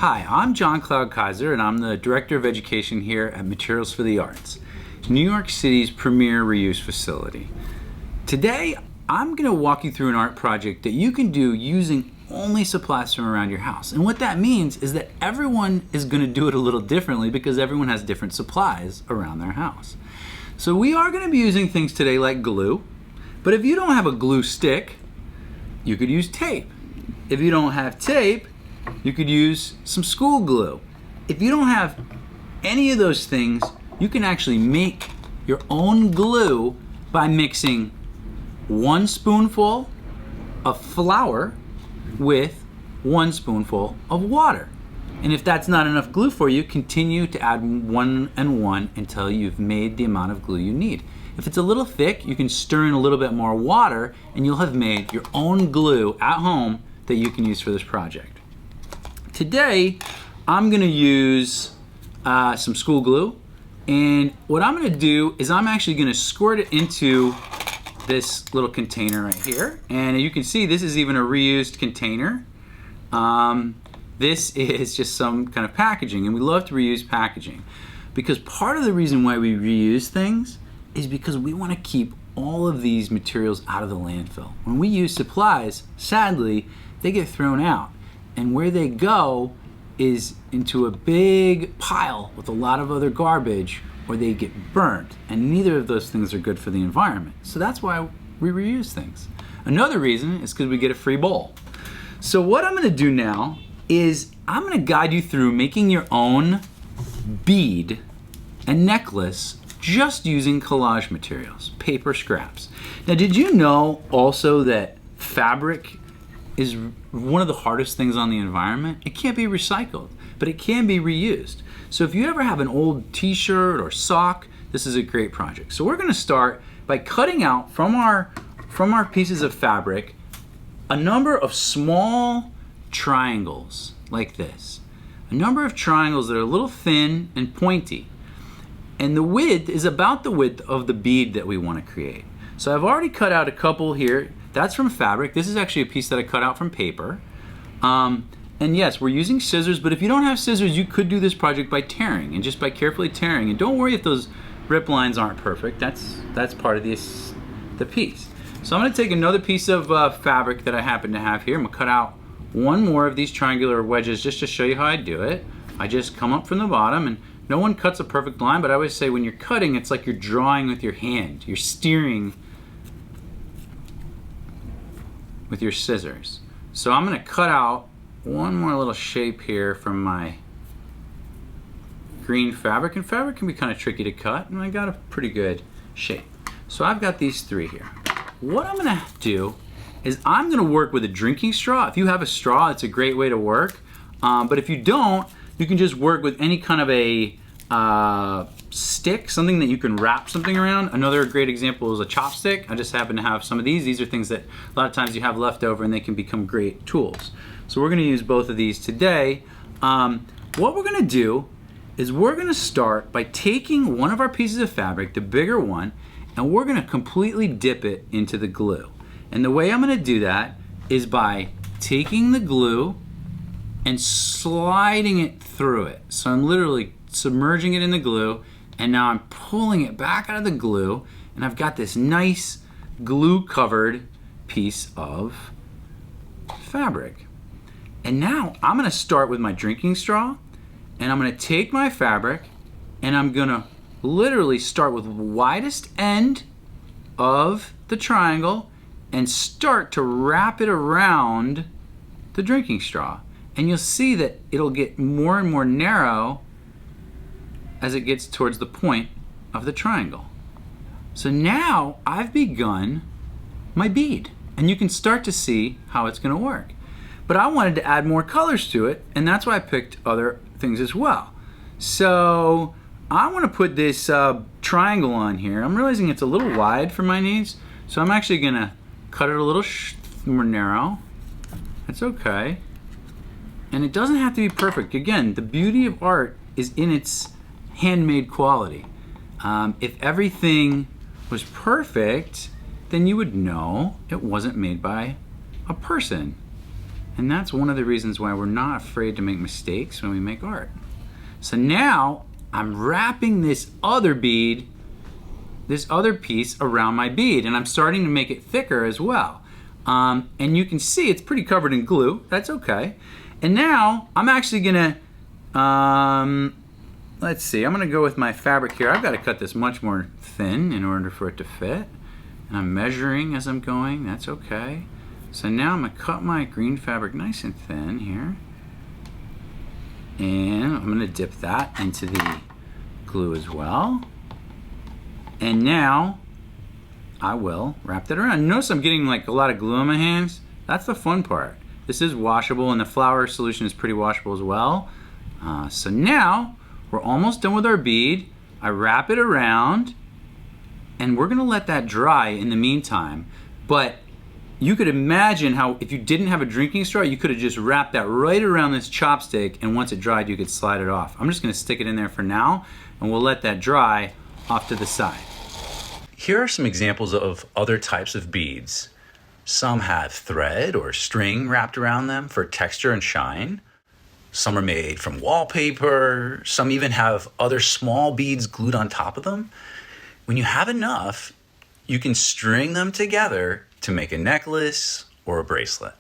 Hi, I'm John Cloud Kaiser, and I'm the Director of Education here at Materials for the Arts, New York City's premier reuse facility. Today, I'm going to walk you through an art project that you can do using only supplies from around your house. And what that means is that everyone is going to do it a little differently because everyone has different supplies around their house. So we are going to be using things today like glue, but if you don't have a glue stick, you could use tape. If you don't have tape, you could use some school glue. If you don't have any of those things, you can actually make your own glue by mixing 1 spoonful of flour with 1 spoonful of water. And if that's not enough glue for you, continue to add 1 and 1 until you've made the amount of glue you need. If it's a little thick, you can stir in a little bit more water and you'll have made your own glue at home that you can use for this project. Today, I'm gonna use some school glue, and what I'm gonna do is I'm actually gonna squirt it into this little container right here. And you can see this is even a reused container. This is just some kind of packaging, and we love to reuse packaging because part of the reason why we reuse things is because we wanna keep all of these materials out of the landfill. When we use supplies, sadly, they get thrown out. And where they go is into a big pile with a lot of other garbage, or they get burnt. And neither of those things are good for the environment. So that's why we reuse things. Another reason is because we get a free bowl. So what I'm gonna do now is I'm gonna guide you through making your own bead and necklace just using collage materials, paper scraps. Now, did you know also that fabric is one of the hardest things on the environment? It can't be recycled, but it can be reused. So if you ever have an old t-shirt or sock, this is a great project. So we're gonna start by cutting out from our pieces of fabric a number of small triangles like this. A number of triangles that are a little thin and pointy. And the width is about the width of the bead that we want to create. So I've already cut out a couple here. That's from fabric. This is actually a piece that I cut out from paper. And yes, we're using scissors, but if you don't have scissors, you could do this project by tearing, and just by carefully tearing. And don't worry if those rip lines aren't perfect. That's part of the piece. So I'm gonna take another piece of fabric that I happen to have here. I'm gonna cut out one more of these triangular wedges just to show you how I do it. I just come up from the bottom, and no one cuts a perfect line, but I always say when you're cutting, it's like you're drawing with your hand. You're steering with your scissors. So I'm gonna cut out one more little shape here from my green fabric, and fabric can be kind of tricky to cut, and I got a pretty good shape. So I've got these 3 here. What I'm gonna do is I'm gonna work with a drinking straw. If you have a straw, it's a great way to work. But if you don't, you can just work with any kind of a stick, something that you can wrap something around. Another great example is a chopstick. I just happen to have some of these. These are things that a lot of times you have left over and they can become great tools. So we're gonna use both of these today. What we're gonna do is we're gonna start by taking one of our pieces of fabric, the bigger one, and we're gonna completely dip it into the glue. And the way I'm gonna do that is by taking the glue and sliding it through it. So I'm literally submerging it in the glue, and now I'm pulling it back out of the glue, and I've got this nice glue covered piece of fabric. And now I'm gonna start with my drinking straw, and I'm gonna take my fabric, and I'm gonna literally start with the widest end of the triangle and start to wrap it around the drinking straw. And you'll see that it'll get more and more narrow as it gets towards the point of the triangle. So now I've begun my bead, and you can start to see how it's gonna work. But I wanted to add more colors to it, and that's why I picked other things as well. So I wanna put this triangle on here. I'm realizing it's a little wide for my needs, so I'm actually gonna cut it a little more narrow. That's okay. And it doesn't have to be perfect. Again, the beauty of art is in its handmade quality. If everything was perfect, then you would know it wasn't made by a person. And that's one of the reasons why we're not afraid to make mistakes when we make art. So now I'm wrapping this other bead, this other piece around my bead, and I'm starting to make it thicker as well. And you can see it's pretty covered in glue. That's okay. And now I'm actually gonna, let's see, I'm gonna go with my fabric here. I've got to cut this much more thin in order for it to fit. And I'm measuring as I'm going, that's okay. So now I'm gonna cut my green fabric nice and thin here. And I'm gonna dip that into the glue as well. And now I will wrap that around. Notice I'm getting like a lot of glue on my hands. That's the fun part. This is washable, and the flour solution is pretty washable as well. So now we're almost done with our bead. I wrap it around, and we're gonna let that dry in the meantime. But you could imagine how if you didn't have a drinking straw, you could have just wrapped that right around this chopstick, and once it dried, you could slide it off. I'm just gonna stick it in there for now, and we'll let that dry off to the side. Here are some examples of other types of beads. Some have thread or string wrapped around them for texture and shine. Some are made from wallpaper. Some even have other small beads glued on top of them. When you have enough, you can string them together to make a necklace or a bracelet.